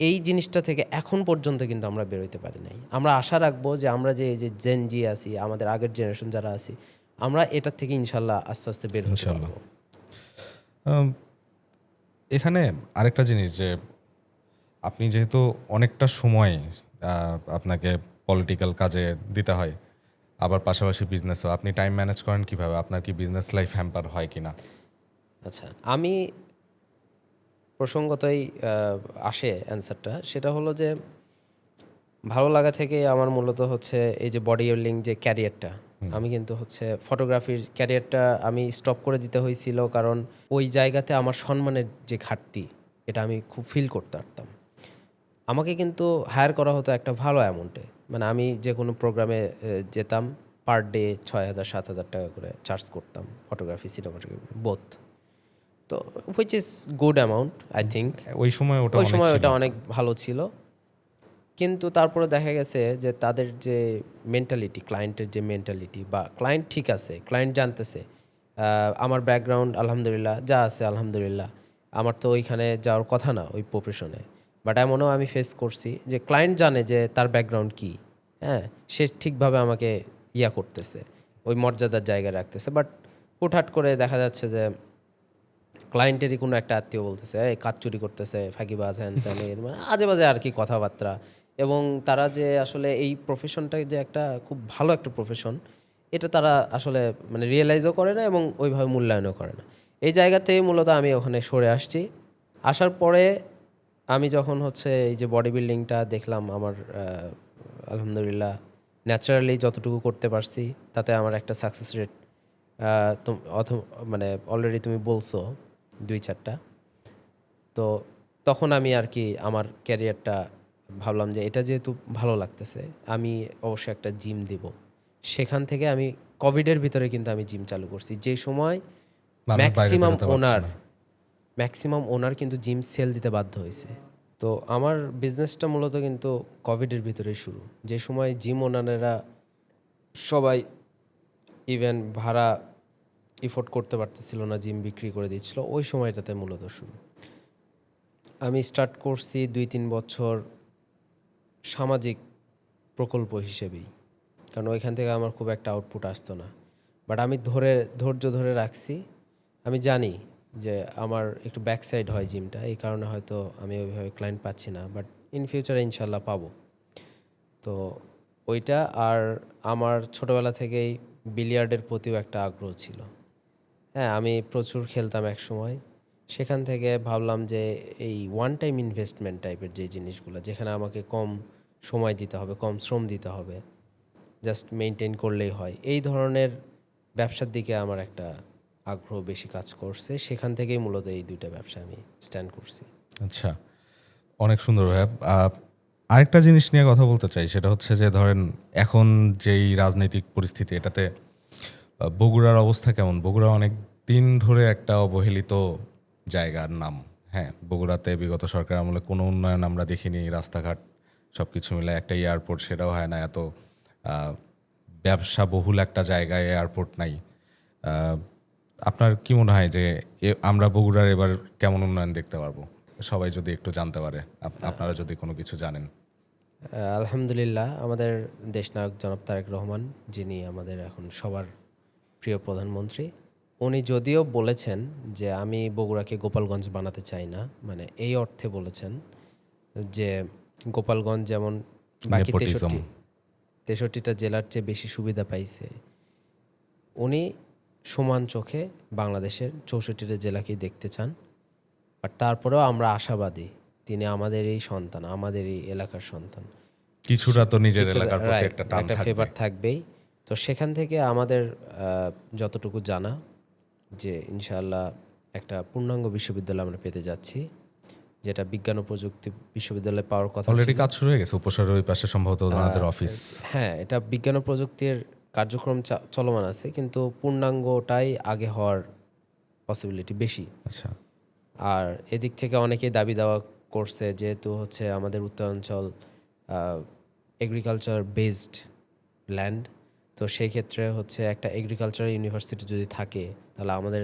এই জিনিসটা থেকে এখন পর্যন্ত কিন্তু আমরা বেরোতে পারি নাই। আমরা আশা রাখবো যে আমরা যে এই যে জেন জি আছি, আমাদের আগের জেনারেশন যারা আছি, আমরা এটার থেকে ইনশাল্লাহ আস্তে আস্তে বের হতে ইনশাল্লাহ। পারবো। এখানে আরেকটা জিনিস যে আপনি যেহেতু অনেকটা সময় আপনাকে পলিটিক্যাল কাজে দিতে হয়, আবার পাশাপাশি বিজনেসও, আপনি টাইম ম্যানেজ করেন কিভাবে? আপনার কি বিজনেস লাইফ হ্যাম্পার হয় কিনা? আচ্ছা, আমি প্রসঙ্গতই আসে অ্যান্সারটা, সেটা হলো যে ভালো লাগা থেকে আমার মূলত হচ্ছে এই যে বডি বিল্ডিং যে ক্যারিয়ারটা, আমি কিন্তু হচ্ছে ফটোগ্রাফির ক্যারিয়ারটা আমি স্টপ করে দিতে হয়েছিল, কারণ ওই জায়গাতে আমার সম্মানের যে ঘাটতি, এটা আমি খুব ফিল করতে পারতাম। আমাকে কিন্তু হায়ার করা হতো একটা ভালো অ্যামাউন্টে, মানে আমি যে কোনো প্রোগ্রামে যেতাম, পার ডে 6,000-7,000 টাকা করে চার্জ করতাম, ফটোগ্রাফি সিনেমাটোগ্রাফি বোথ। তো which is good amount I think. ওই সময় ওটা ওই অনেক সময় ছিল। ওটা অনেক ভালো ছিল, কিন্তু তারপরে দেখা গেছে যে তাদের যে মেন্টালিটি, ক্লায়েন্টের যে মেন্টালিটি, বা ক্লায়েন্ট ঠিক আছে, ক্লায়েন্ট জানতেছে আমার ব্যাকগ্রাউন্ড আলহামদুলিল্লাহ যা আছে আলহামদুলিল্লাহ, আমার তো ওইখানে যাওয়ার কথা না ওই প্রফেশনে, বাট এমনও আমি ফেস করছি যে ক্লায়েন্ট জানে যে তার ব্যাকগ্রাউন্ড কী, হ্যাঁ, সে ঠিকভাবে আমাকে ইয়া করতেছে, ওই মর্যাদার জায়গায় রাখতেছে, বাট হুটহাট করে দেখা যাচ্ছে যে ক্লায়েন্টেরই কোনো একটা আত্মীয় বলতেছে এই কাজ চুরি করতেছে, ফাঁকিবাজ, হ্যান ত্যান, এর মানে আজে বাজে আর কি কথাবার্তা। এবং তারা যে আসলে এই প্রফেশনটা যে একটা খুব ভালো একটা প্রফেশন, এটা তারা আসলে মানে রিয়েলাইজও করে না এবং ওইভাবে মূল্যায়নও করে না। এই জায়গাতেই মূলত আমি ওখানে সরে আসছি। আসার পরে আমি যখন হচ্ছে এই যে বডি বিল্ডিংটা দেখলাম, আমার আলহামদুলিল্লাহ ন্যাচারালি যতটুকু করতে পারছি তাতে আমার একটা সাকসেস রেট তো মানে অলরেডি তুমি বলছো 2-4টা। তো তখন আমি আর কি আমার ক্যারিয়ারটা ভাবলাম যে এটা যেহেতু ভালো লাগতেছে, আমি অবশ্যই একটা জিম দিব। সেখান থেকে আমি কোভিডের ভিতরে কিন্তু আমি জিম চালু করছি, যে সময় মানুষ বাইরে বেরোতে পারছে না। ম্যাক্সিমাম ওনার কিন্তু জিম সেল দিতে বাধ্য হয়েছে। তো আমার বিজনেসটা মূলত কিন্তু কোভিডের ভিতরেই শুরু, যে সময় জিম ওনারেরা সবাই ইভেন ভাড়া ইফোর্ড করতে পারতেছিল না, জিম বিক্রি করে দিচ্ছিল, ওই সময়টাতে মূলত শুরু। আমি স্টার্ট করছি 2-3 বছর সামাজিক প্রকল্প হিসেবেই, কারণ ওইখান থেকে আমার খুব একটা আউটপুট আসতো না, বাট আমি ধৈর্য ধরে রাখছি। আমি জানি যে আমার একটু ব্যাক সাইড হয় জিমটা, এই কারণে হয়তো আমি ওইভাবে ক্লায়েন্ট পাচ্ছি না, বাট ইন ফিউচারে ইনশাল্লাহ পাবো। তো ওইটা, আর আমার ছোটোবেলা থেকেই বিলিয়ার্ডের প্রতিও একটা আগ্রহ ছিল। হ্যাঁ, আমি প্রচুর খেলতাম এক সময়। সেখান থেকে ভাবলাম যে এই ওয়ান টাইম ইনভেস্টমেন্ট টাইপের যে জিনিসগুলো, যেখানে আমাকে কম সময় দিতে হবে, কম শ্রম দিতে হবে, জাস্ট মেনটেন করলেই হয়, এই ধরনের ব্যবসার দিকে আমার একটা আগ্রহ বেশি কাজ করছে। সেখান থেকেই মূলত এই দুইটা ব্যবসা আমি স্ট্যান্ড করছি। আচ্ছা, অনেক সুন্দর ভাইয়া। আরেকটা জিনিস নিয়ে কথা বলতে চাই, সেটা হচ্ছে যে ধরেন এখন যেই রাজনৈতিক পরিস্থিতি, এটাতে বগুড়ার অবস্থা কেমন? বগুড়া অনেক দিন ধরে একটা অবহেলিত জায়গার নাম। হ্যাঁ, বগুড়াতে বিগত সরকার আমলে কোনো উন্নয়ন আমরা দেখিনি, রাস্তাঘাট সব কিছু মিলে, একটা এয়ারপোর্ট সেটাও হয় না, এত ব্যবসা বহুল একটা জায়গায় এয়ারপোর্ট নাই। আপনার কি মনে হয় যে আমরা বগুড়ার এবার কেমন উন্নয়ন দেখতে পারবো? সবাই যদি একটু জানতে পারে, আপনারা যদি কোনো কিছু জানেন। আলহামদুলিল্লাহ, আমাদের দেশনায়ক জনাব তারেক রহমান, যিনি আমাদের এখন সবার প্রিয় প্রধানমন্ত্রী, উনি যদিও বলেছেন যে আমি বগুড়াকে গোপালগঞ্জ বানাতে চাই না, মানে এই অর্থে বলেছেন যে গোপালগঞ্জ যেমন বাকি নেপোটিজম। 63টা জেলার চেয়ে বেশি সুবিধা পাইছে, উনি সমান চোখে বাংলাদেশের 64টা জেলাকেই দেখতে চান। আর তারপরেও আমরা আশাবাদী তিনি আমাদের এই সন্তান, আমাদের এই এলাকার সন্তান। কিছুটা তো নিজের কিছু এলাকার প্রতি রাইট, একটা টান একটা থাকবে। ফেভার থাকবেই। তো সেখান থেকে আমাদের যতটুকু জানা যে ইনশাআল্লাহ একটা পূর্ণাঙ্গ বিশ্ববিদ্যালয় আমরা পেতে যাচ্ছি, যেটা বিজ্ঞান ও প্রযুক্তি বিশ্ববিদ্যালয় পাওয়ার কথা অলরেডি ছিল। কাজ শুরু হয়ে গেছে উপসাগরের ওই পাশে সম্ভবত ওনাদের অফিস। হ্যাঁ, এটা বিজ্ঞান ও প্রযুক্তির কার্যক্রম চলমান আছে, কিন্তু পূর্ণাঙ্গটাই আগে হওয়ার পসিবিলিটি বেশি। আচ্ছা, আর এদিক থেকে অনেকেই দাবি দাওয়া করছে, যেহেতু হচ্ছে আমাদের উত্তরাঞ্চল এগ্রিকালচার বেসড ল্যান্ড, তো সেই ক্ষেত্রে হচ্ছে একটা এগ্রিকালচার ইউনিভার্সিটি যদি থাকে তাহলে আমাদের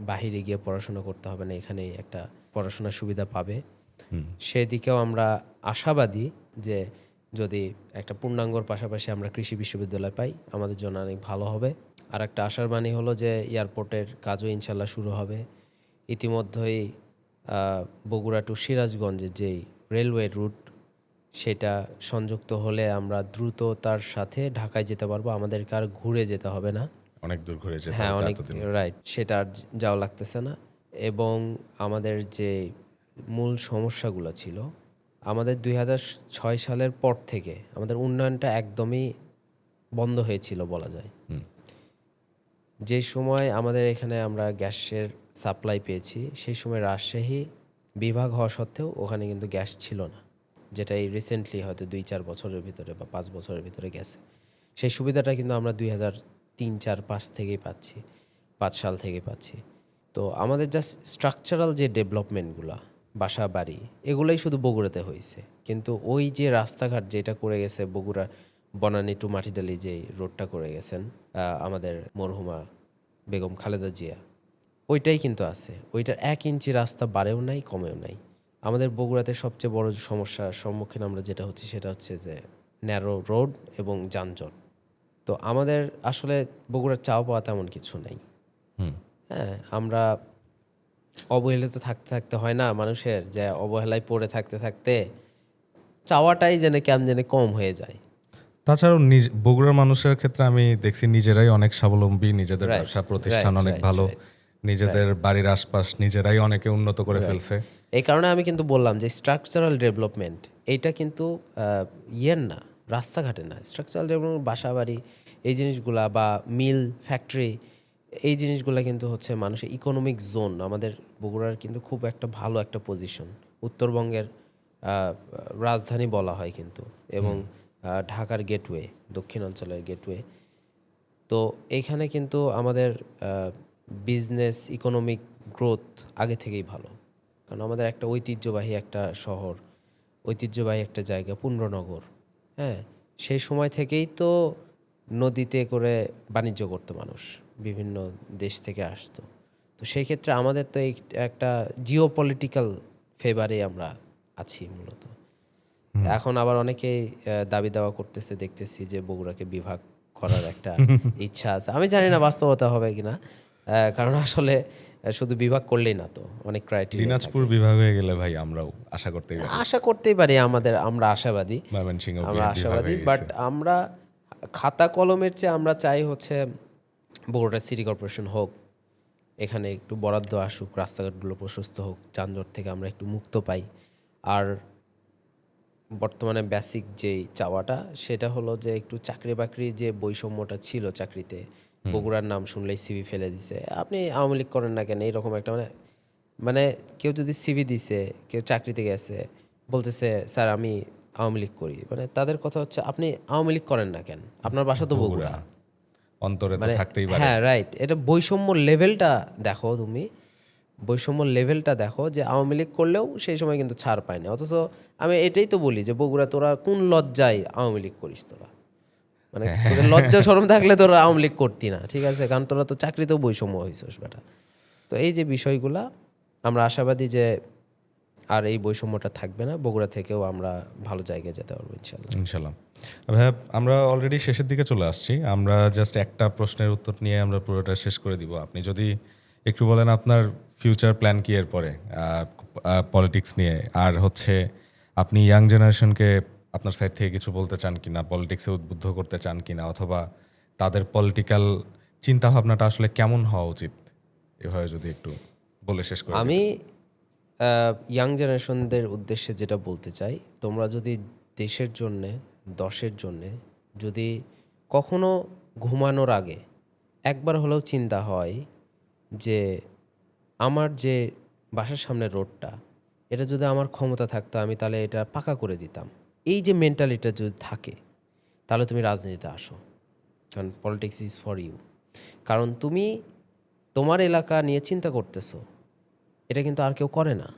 বাহিরে গিয়ে পড়াশোনা করতে হবে না, এখানেই একটা পড়াশোনার সুবিধা পাবে। সেদিকেও আমরা আশাবাদী যে যদি একটা পূর্ণাঙ্গর পাশাপাশি আমরা কৃষি বিশ্ববিদ্যালয় পাই আমাদের জন্য অনেক ভালো হবে। আর একটা আশার বাণী হলো যে এয়ারপোর্টের কাজও ইনশাল্লাহ শুরু হবে। ইতিমধ্যেই বগুড়া টু সিরাজগঞ্জের যেই রেলওয়ে রুট, সেটা সংযুক্ত হলে আমরা দ্রুততার সাথে ঢাকায় যেতে পারবো, আমাদেরকে আর ঘুরে যেতে হবে না। অনেক দূর ঘুরে যেতে হ্যাঁ, হতো অনেক এতদিন। রাইট, সেটা আর যাওয়া লাগতেছে না। এবং আমাদের যে মূল সমস্যাগুলো ছিল, আমাদের 2006 সালের পর থেকে আমাদের উন্নয়নটা একদমই বন্ধ হয়েছিল বলা যায়। যে সময় আমাদের এখানে আমরা গ্যাসের সাপ্লাই পেয়েছি, সেই সময় রাজশাহী বিভাগ হওয়া সত্ত্বেও ওখানে কিন্তু গ্যাস ছিল না, যেটা এই রিসেন্টলি হয়তো 2-4 বছরের ভিতরে বা 5 বছরের ভিতরে গেছে। সেই সুবিধাটা কিন্তু আমরা 2003-4-5 থেকেই পাচ্ছি, 5 সাল থেকে পাচ্ছি। তো আমাদের জাস্ট স্ট্রাকচারাল যে ডেভেলপমেন্টগুলো, বাসা বাড়ি, এগুলোই শুধু বগুড়াতে হয়েছে। কিন্তু ওই যে রাস্তাঘাট যেটা করে গেছে বগুড়া বনানী টু মাটিডালি, যেই রোডটা করে গেছেন আমাদের মরহুমা বেগম খালেদা জিয়া, ওইটাই কিন্তু আছে। ওইটার 1 ইঞ্চি রাস্তা বাড়েও নাই, কমেও নাই। আমাদের বগুড়াতে সবচেয়ে বড় সমস্যার সম্মুখীন আমরা যেটা হচ্ছে সেটা হচ্ছে যে ন্যারো রোড এবং যানজট। তো আমাদের আসলে বগুড়ার চাওয়া পাওয়া তেমন কিছু নাই। হ্যাঁ, আমরা অবহেলিত থাকতে থাকতে হয় না মানুষের, যে অবহেলায় পড়ে থাকতে থাকতে চাওয়াটাই যেন কেমন যেন কম হয়ে যায়। তাছাড়াও বগুড়ার মানুষের ক্ষেত্রে আমি দেখছি নিজেরাই অনেক স্বাবলম্বী, নিজেদের Right, ব্যবসা প্রতিষ্ঠান right, অনেক right, ভালো, right. নিজেদের বাড়ির আশপাশ নিজেরাই অনেকে উন্নত করে ফেলছে। এই কারণে আমি কিন্তু বললাম যে স্ট্রাকচারাল ডেভেলপমেন্ট এইটা কিন্তু ইয়ের না, রাস্তাঘাটে না। স্ট্রাকচারাল ডেভেলপমেন্ট বাসা বাড়ি, এই জিনিসগুলা বা মিল ফ্যাক্টরি, এই জিনিসগুলা কিন্তু হচ্ছে মানুষের ইকোনমিক জোন। আমাদের বগুড়ার কিন্তু খুব একটা ভালো একটা পজিশন, উত্তরবঙ্গের রাজধানী বলা হয় কিন্তু, এবং ঢাকার গেটওয়ে, দক্ষিণাঞ্চলের গেটওয়ে। তো এইখানে কিন্তু আমাদের বিজনেস ইকোনমিক গ্রোথ আগে থেকেই ভালো, কারণ আমাদের একটা ঐতিহ্যবাহী একটা শহর, ঐতিহ্যবাহী একটা জায়গা পুণ্ড্রনগর। হ্যাঁ, সেই সময় থেকেই তো নদীতে করে বাণিজ্য করতো মানুষ, বিভিন্ন দেশ থেকে আসতো। তো সেই ক্ষেত্রে আমাদের তো এই একটা জিও পলিটিক্যাল ফেভারে আমরা আছি মূলত। এখন আবার অনেকেই দাবি দাওয়া করতেছে, দেখতেছি যে বগুড়াকে বিভাগ করার একটা ইচ্ছা আছে। আমি জানি না বাস্তবতা হবে কিনা, কারণ আসলে শুধু বিভাগ করলেই না, তো অনেক ক্রাইটেরিয়া দিনাজপুর বিভাগ হয়ে গেলে ভাই আমরাও আশা করতেই পারি। আশা করতেই পারি, আমরা আশাবাদী, ময়মনসিংহ আমরা বিভাগ আশাবাদী। হয়ে বাট গেছে। আমরা খাতা কলমের চেয়ে আমরা চাই হচ্ছে বগুড়া সিটি কর্পোরেশন হোক, এখানে একটু বরাদ্দ আসুক, রাস্তাঘাটগুলো প্রশস্ত হোক, যানজট থেকে আমরা একটু মুক্ত পাই। আর বর্তমানে বেসিক যেই চাওয়াটা সেটা হলো যে একটু চাকরি বাকরির যে বৈষম্যটা ছিল চাকরিতে, বগুড়ার নাম শুনলেই সিভি ফেলে দিছে, আপনি আওয়ামী লীগ করেন না কেন, এইরকম একটা মানে কেউ যদি সিভি দিছে, কেউ চাকরিতে গেছে, বলতেছে স্যার আমি আওয়ামী লীগ করি, মানে তাদের কথা হচ্ছে আপনি আওয়ামী লীগ করেন না কেন, আপনার বাসা তো বগুড়া। অন্তরে তো মানে থাকতেই পারে। হ্যাঁ, রাইট, এটা বৈষম্য লেভেলটা দেখো তুমি, বৈষম্য লেভেলটা দেখো, যে আওয়ামী লীগ করলেও সেই সময় কিন্তু ছাড় পায় না। অথচ আমি এটাই তো বলি যে বগুড়া তোরা কোন লজ্জায় আওয়ামী লীগ করিস, তোরা মানে তোদের লজ্জা শরম থাকলে তোরা আওয়ামী লীগ করতি না, ঠিক আছে, কারণ তোরা তো চাকরিতেও বৈষম্য হয়েছিস বেটা। তো এই যে বিষয়গুলা আমরা আশাবাদী যে আর এই বৈষম্যটা থাকবে না, বগুড়া থেকেও আমরা ভালো জায়গায় যেতে পারবো ইনশাল্লাহ। ইনশাল্লাহ। ভাইয়া আমরা অলরেডি শেষের দিকে চলে আসছি, আমরা জাস্ট একটা প্রশ্নের উত্তর নিয়ে আমরা পুরোটা শেষ করে দিব। আপনি যদি একটু বলেন আপনার ফিউচার প্ল্যান কি এরপরে পলিটিক্স নিয়ে, আর হচ্ছে আপনি ইয়াং জেনারেশনকে আপনার সাইড থেকে কিছু বলতে চান কিনা, পলিটিক্সে উদ্বুদ্ধ করতে চান কিনা, অথবা তাদের পলিটিক্যাল চিন্তাভাবনাটা আসলে কেমন হওয়া উচিত, এভাবে যদি একটু বলে শেষ করে আমি ইয়াং জেনারেশনদের উদ্দেশ্যে যেটা বলতে চাই, তোমরা যদি দেশের জন্যে, দশের জন্যে যদি কখনো ঘুমানোর আগে একবার হলেও চিন্তা হয় যে আমার যে বাসার সামনের রোডটা, এটা যদি আমার ক্ষমতা থাকতো আমি তাহলে এটা পাকা করে দিতাম, এই যে মেন্টালিটা যদি থাকে, তাহলে তুমি রাজনীতিতে আসো। কারণ পলিটিক্স ইজ ফর ইউ। কারণ তুমি তোমার এলাকা নিয়ে চিন্তা করতেছো, এটা কিন্তু আর কেউ করে না,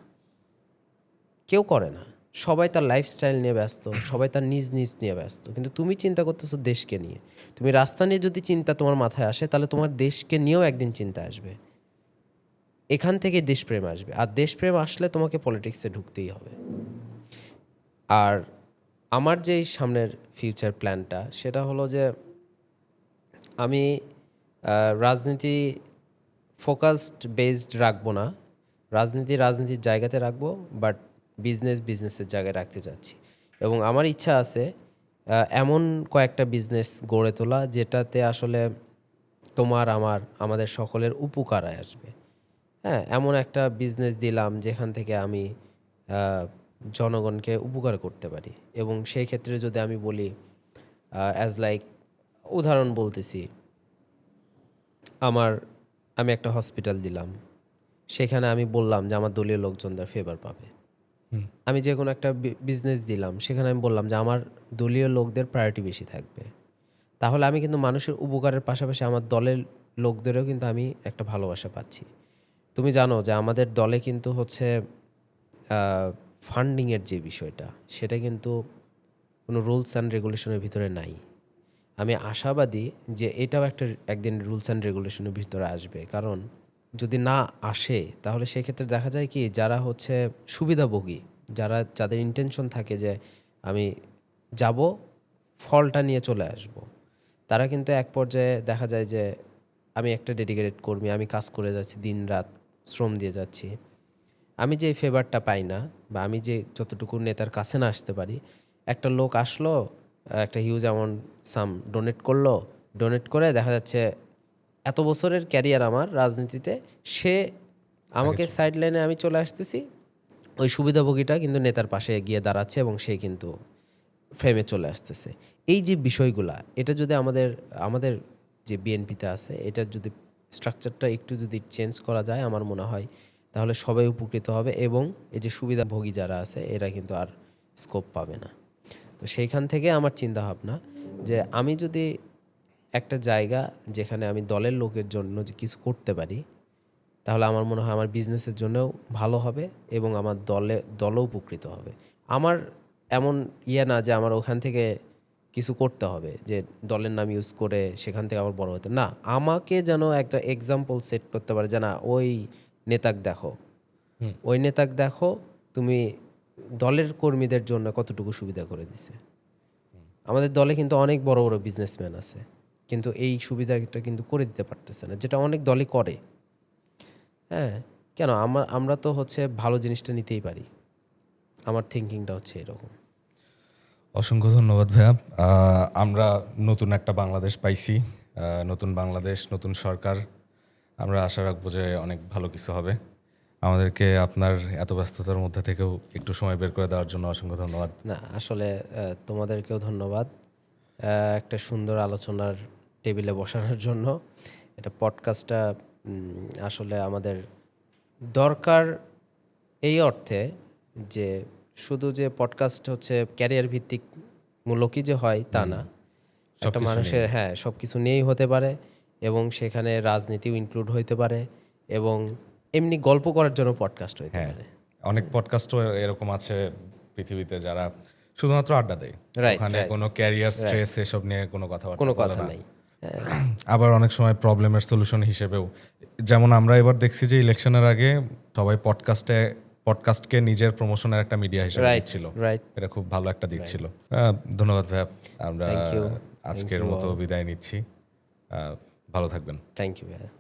কেউ করে না। সবাই তার লাইফস্টাইল নিয়ে ব্যস্ত, সবাই তার নিজ নিজ নিয়ে ব্যস্ত, কিন্তু তুমি চিন্তা করতেছো দেশকে নিয়ে। তুমি রাস্তা নিয়ে যদি চিন্তা তোমার মাথায় আসে, তাহলে তোমার দেশকে নিয়েও একদিন চিন্তা আসবে। এখান থেকে দেশপ্রেম আসবে, আর দেশপ্রেম আসলে তোমাকে পলিটিক্সে ঢুকতেই হবে। আর আমার যেই সামনের ফিউচার প্ল্যানটা, সেটা হলো যে আমি রাজনীতি ফোকাসড বেসড রাখবো না, রাজনীতির জায়গাতে রাখবো, বাট বিজনেসের জায়গায় রাখতে চাচ্ছি। এবং আমার ইচ্ছা আছে এমন কয়েকটা বিজনেস গড়ে তোলা যেটাতে আসলে আমাদের সকলের উপকারে আসবে। হ্যাঁ, এমন একটা বিজনেস দিলাম যেখান থেকে আমি জনগণকে উপকার করতে পারি। এবং সেই ক্ষেত্রে যদি আমি বলি, অ্যাজ লাইক উদাহরণ বলতেছি, আমি একটা হসপিটাল দিলাম, সেখানে আমি বললাম যে আমার দলীয় লোকজনদের ফেভার পাবে। আমি যে কোনো একটা বিজনেস দিলাম, সেখানে আমি বললাম যে আমার দলীয় লোকদের প্রায়োরিটি বেশি থাকবে। তাহলে আমি কিন্তু মানুষের উপকারের পাশাপাশি আমার দলের লোকদেরও কিন্তু আমি একটা ভালোবাসা পাচ্ছি। তুমি জানো যে আমাদের দলে কিন্তু হচ্ছে ফান্ডিংয়ের যে বিষয়টা, সেটা কিন্তু কোনো রুলস অ্যান্ড রেগুলেশনের ভিতরে নাই। আমি আশাবাদী যে এটাও একদিন রুলস অ্যান্ড রেগুলেশনের ভিতরে আসবে। কারণ যদি না আসে, তাহলে সেক্ষেত্রে দেখা যায় কি, যারা হচ্ছে সুবিধাভোগী, যাদের ইন্টেনশন থাকে যে আমি যাব, ফলটা নিয়ে চলে আসব, তারা কিন্তু এক পর্যায়ে দেখা যায় যে আমি একটা ডেডিকেটেড কর্মী, আমি কাজ করে যাচ্ছি, দিন রাত শ্রম দিয়ে যাচ্ছি, আমি যে ফেভারটা পাই না, বা আমি যে যতটুকু নেতার কাছে না আসতে পারি, একটা লোক আসলো, একটা হিউজ অ্যামাউন্ট ডোনেট করে দেখা যাচ্ছে এত বছরের ক্যারিয়ার আমার রাজনীতিতে, সে আমাকে সাইড লাইনে, আমি চলে আসতেছি, ওই সুবিধাভোগীটা কিন্তু নেতার পাশে গিয়ে দাঁড়াচ্ছে এবং সে কিন্তু ফ্রেমে চলে আসতেছে। এই যে বিষয়গুলা, এটা যদি আমাদের যে বিএনপিতে আছে, এটার যদি স্ট্রাকচারটা একটু যদি চেঞ্জ করা যায়, আমার মনে হয় তাহলে সবাই উপকৃত হবে, এবং এই যে সুবিধাভোগী যারা আছে এরা কিন্তু আর স্কোপ পাবে না। তো সেইখান থেকে আমার চিন্তা ভাবনা যে আমি যদি একটা জায়গা যেখানে আমি দলের লোকের জন্য যে কিছু করতে পারি, তাহলে আমার মনে হয় আমার বিজনেসের জন্যও ভালো হবে এবং আমার দলও উপকৃত হবে। আমার এমন না যে আমার ওখান থেকে কিছু করতে হবে, যে দলের নাম ইউজ করে সেখান থেকে আবার বড় হতে না, আমাকে যেন একটা এক্সাম্পল সেট করতে পারে যে না, ওই নেতাক দেখো তুমি দলের কর্মীদের জন্য কতটুকু সুবিধা করে দিছে। আমাদের দলে কিন্তু অনেক বড় বড় বিজনেসম্যান আছে, কিন্তু এই সুবিধাটা কিন্তু করে দিতে পারতেছে না, যেটা অনেক দলই করে। হ্যাঁ, কেন আমরা তো হচ্ছে ভালো জিনিসটা নিতেই পারি। আমার থিঙ্কিংটা হচ্ছে এরকম। অসংখ্য ধন্যবাদ ভাইয়া। আমরা নতুন একটা বাংলাদেশ পাইছি, নতুন বাংলাদেশ, নতুন সরকার। আমরা আশা রাখবো যে অনেক ভালো কিছু হবে। আমাদেরকে আপনার এত ব্যস্ততার মধ্যে থেকেও একটু সময় বের করে দেওয়ার জন্য অসংখ্য ধন্যবাদ। না, আসলে তোমাদেরকেও ধন্যবাদ একটা সুন্দর আলোচনার টেবিলে বসানোর জন্য। এটা পডকাস্টটা আসলে আমাদের দরকার এই অর্থে যে শুধু যে পডকাস্ট হচ্ছে ক্যারিয়ার ভিত্তিক মূলকই যে হয় তা না, একটা মানুষের সব কিছু নিয়েই হতে পারে, এবং সেখানে রাজনীতিও ইনক্লুড হইতে পারে, এবং এমনি গল্প করার জন্য পডকাস্ট হইতে পারে। অনেক পডকাস্টও এরকম আছে পৃথিবীতে যারা শুধুমাত্র আড্ডা দেয়, ওখানে কোনো ক্যারিয়ার স্ট্রেস এসব নিয়ে কোনো কথা নাই। আবার অনেক সময় প্রবলেমের সলিউশন হিসেবেও, যেমন আমরা এবার দেখছি যে ইলেকশনের আগে সবাই পডকাস্টকে নিজের প্রমোশনের একটা মিডিয়া হিসেবে রাইট দেখছিল। রাইট এটা খুব ভালো একটা দিক ছিল। ধন্যবাদ ভাইয়া, আমরা Thank you. আজকের Thank you মতো all. বিদায় নিচ্ছি। ভালো থাকবেন। থ্যাংক ইউ ভাইয়া।